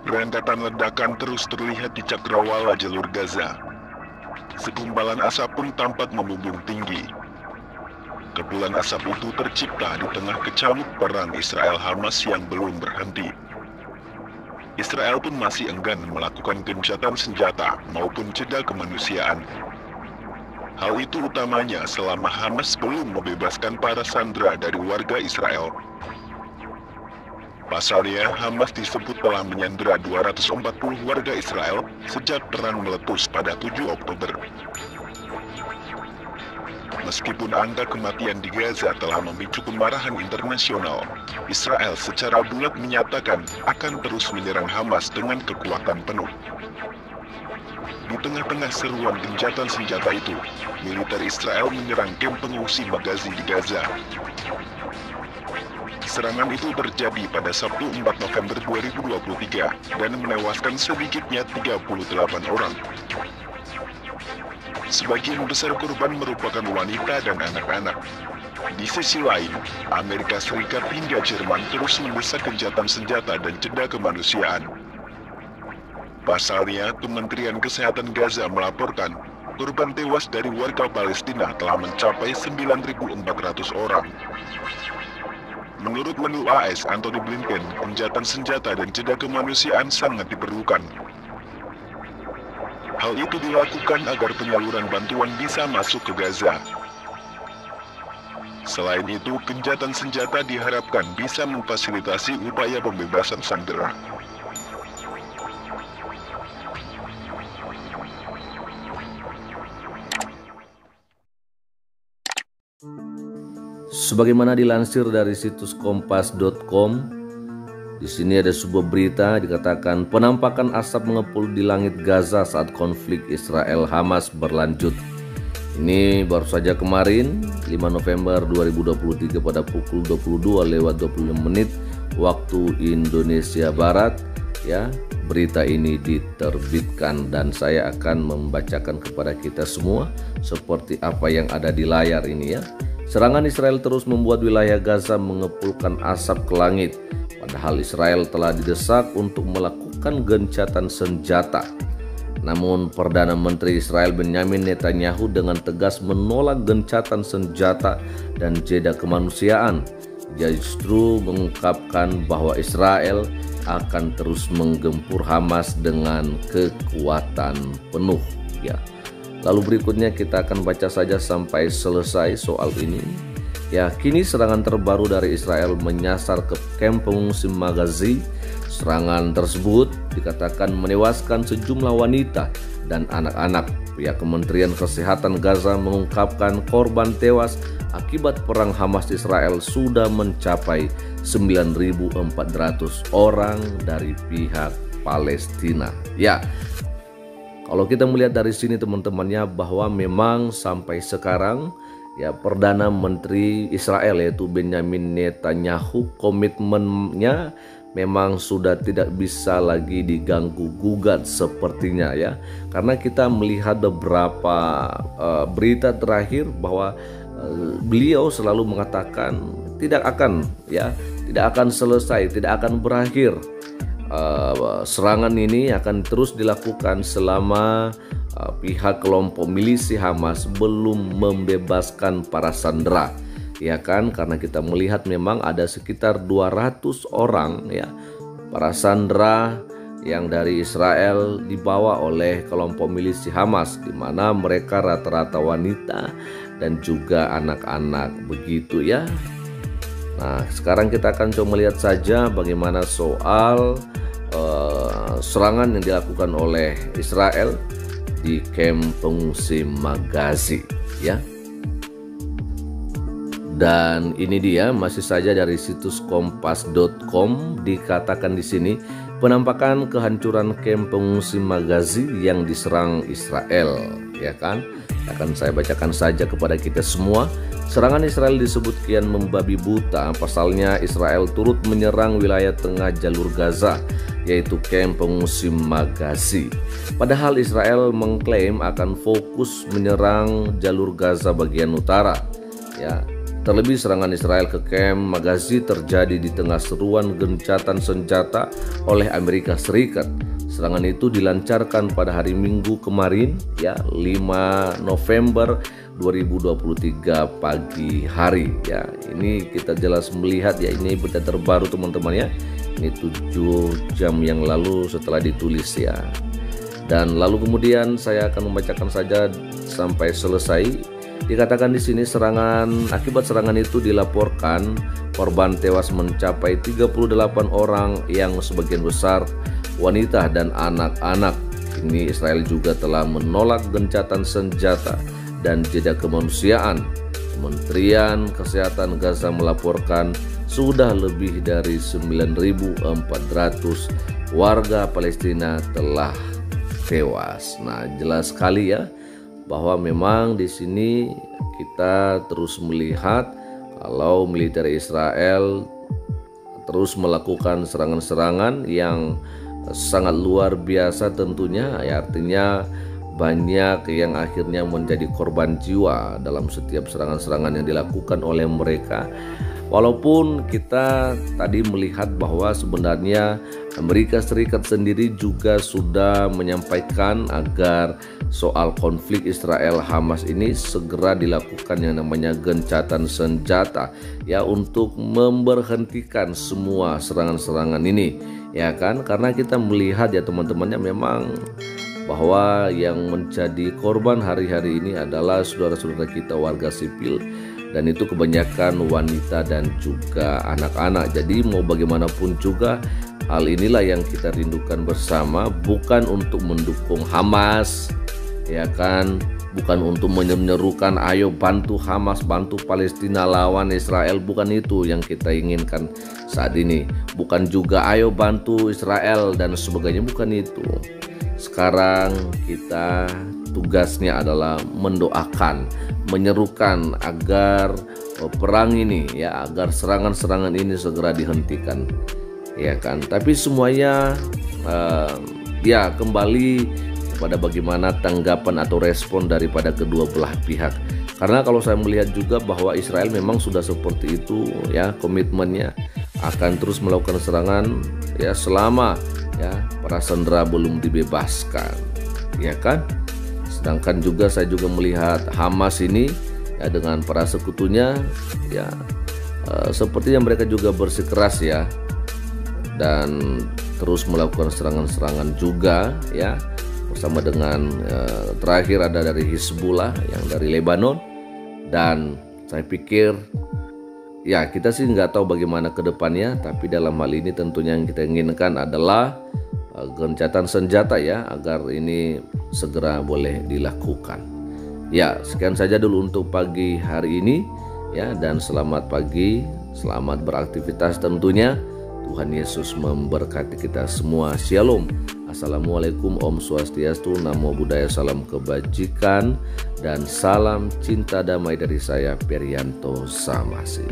Rentetan ledakan terus terlihat di cakrawala jalur Gaza. Segumpalan asap pun tampak membumbung tinggi. Kepulan asap itu tercipta di tengah kecamuk perang Israel-Hamas yang belum berhenti. Israel pun masih enggan melakukan gencatan senjata maupun jeda kemanusiaan. Hal itu utamanya selama Hamas belum membebaskan para sandera dari warga Israel. Pasalnya, Hamas disebut telah menyandera 240 warga Israel sejak perang meletus pada 7 Oktober. Meskipun angka kematian di Gaza telah memicu kemarahan internasional, Israel secara bulat menyatakan akan terus menyerang Hamas dengan kekuatan penuh. Di tengah-tengah seruan gencatan senjata itu, militer Israel menyerang kamp pengungsi Maghazi di Gaza. Serangan itu terjadi pada Sabtu 4 November 2023 dan menewaskan sedikitnya 38 orang. Sebagian besar korban merupakan wanita dan anak-anak. Di sisi lain, Amerika Serikat hingga Jerman terus mendesak gencatan senjata dan jeda kemanusiaan. Pasalnya, Kementerian Kesehatan Gaza melaporkan korban tewas dari warga Palestina telah mencapai 9.400 orang. Menurut menlu AS Antony Blinken, gencatan senjata dan jeda kemanusiaan sangat diperlukan. Hal itu dilakukan agar penyaluran bantuan bisa masuk ke Gaza. Selain itu, gencatan senjata diharapkan bisa memfasilitasi upaya pembebasan sandera. Sebagaimana dilansir dari situs kompas.com, di sini ada sebuah berita dikatakan penampakan asap mengepul di langit Gaza saat konflik Israel-Hamas berlanjut. Ini baru saja kemarin 5 November 2023 pada pukul 22:25 waktu Indonesia Barat ya. Berita ini diterbitkan dan saya akan membacakan kepada kita semua seperti apa yang ada di layar ini ya. Serangan Israel terus membuat wilayah Gaza mengepulkan asap ke langit, padahal Israel telah didesak untuk melakukan gencatan senjata. Namun Perdana Menteri Israel Benyamin Netanyahu dengan tegas menolak gencatan senjata dan jeda kemanusiaan. Dia justru mengungkapkan bahwa Israel akan terus menggempur Hamas dengan kekuatan penuh ya. Lalu berikutnya kita akan baca saja sampai selesai soal ini. Ya, kini serangan terbaru dari Israel menyasar ke kamp pengungsi Maghazi. Serangan tersebut dikatakan menewaskan sejumlah wanita dan anak-anak. Pihak Kementerian Kesehatan Gaza mengungkapkan korban tewas akibat perang Hamas Israel sudah mencapai 9.400 orang dari pihak Palestina. Ya. Kalau kita melihat dari sini teman-temannya bahwa memang sampai sekarang ya Perdana Menteri Israel yaitu Benyamin Netanyahu komitmennya memang sudah tidak bisa lagi diganggu gugat sepertinya ya. Karena kita melihat beberapa berita terakhir bahwa beliau selalu mengatakan tidak akan selesai, tidak akan berakhir. Serangan ini akan terus dilakukan selama pihak kelompok milisi Hamas belum membebaskan para sandera, ya kan? Karena kita melihat memang ada sekitar 200 orang ya para sandera yang dari Israel dibawa oleh kelompok milisi Hamas, di mana mereka rata-rata wanita dan juga anak-anak begitu ya. Nah, sekarang kita akan coba melihat saja bagaimana soal serangan yang dilakukan oleh Israel di kamp pengungsi Maghazi ya. Dan ini dia masih saja dari situs kompas.com dikatakan di sini penampakan kehancuran kamp pengungsi Maghazi yang diserang Israel ya kan. Akan saya bacakan saja kepada kita semua. Serangan Israel disebut kian membabi buta, pasalnya Israel turut menyerang wilayah tengah jalur Gaza, yaitu kamp pengungsi Maghazi. Padahal Israel mengklaim akan fokus menyerang jalur Gaza bagian utara. Ya, Terlebih serangan Israel ke kamp Magazi terjadi di tengah seruan gencatan senjata oleh Amerika Serikat. Serangan itu dilancarkan pada hari Minggu kemarin, ya, 5 November 2023 pagi hari, ya. Ini kita jelas melihat, ya, ini berita terbaru teman-teman, ya. Ini 7 jam yang lalu setelah ditulis, ya. Dan lalu kemudian saya akan membacakan saja sampai selesai. Dikatakan di sini akibat serangan itu dilaporkan korban tewas mencapai 38 orang yang sebagian besar wanita dan anak-anak. Ini Israel juga telah menolak gencatan senjata dan jejak kemanusiaan. Kementerian Kesehatan Gaza melaporkan sudah lebih dari 9.400 warga Palestina telah tewas. Nah, jelas sekali, ya, bahwa memang di sini kita terus melihat kalau militer Israel terus melakukan serangan-serangan yang sangat luar biasa tentunya, ya, artinya banyak yang akhirnya menjadi korban jiwa dalam setiap serangan-serangan yang dilakukan oleh mereka. Walaupun kita tadi melihat bahwa sebenarnya Amerika Serikat sendiri juga sudah menyampaikan agar soal konflik Israel Hamas ini segera dilakukan yang namanya gencatan senjata, ya, untuk memberhentikan semua serangan-serangan ini, ya kan? Karena kita melihat, ya teman-temannya, memang bahwa yang menjadi korban hari-hari ini adalah saudara-saudara kita warga sipil, dan itu kebanyakan wanita dan juga anak-anak. Jadi mau bagaimanapun juga hal inilah yang kita rindukan bersama, bukan untuk mendukung Hamas, ya kan, bukan untuk menyerukan ayo bantu Hamas, bantu Palestina lawan Israel, bukan itu yang kita inginkan saat ini. Bukan juga ayo bantu Israel dan sebagainya, bukan itu. Sekarang kita tugasnya adalah mendoakan, menyerukan agar perang ini, ya, agar serangan-serangan ini segera dihentikan, ya kan. Tapi semuanya ya kembali kepada bagaimana tanggapan atau respon daripada kedua belah pihak. Karena kalau saya melihat juga bahwa Israel memang sudah seperti itu, ya, komitmennya akan terus melakukan serangan, ya, selama, ya, para sandera belum dibebaskan, ya kan. Sedangkan juga saya juga melihat Hamas ini, ya, dengan para sekutunya, ya, sepertinya mereka juga bersikeras, ya, dan terus melakukan serangan-serangan juga, ya, bersama dengan terakhir ada dari Hizbullah yang dari Lebanon. Dan saya pikir, ya, kita sih nggak tahu bagaimana ke depannya, tapi dalam hal ini tentunya yang kita inginkan adalah gencatan senjata, ya, agar ini segera boleh dilakukan. Ya, sekian saja dulu untuk pagi hari ini, ya, dan selamat pagi, selamat beraktivitas tentunya. Tuhan Yesus memberkati kita semua. Shalom. Assalamualaikum, Om Swastiastu, Namo Buddhaya, salam kebajikan, dan salam cinta damai dari saya, Perianto Samasi.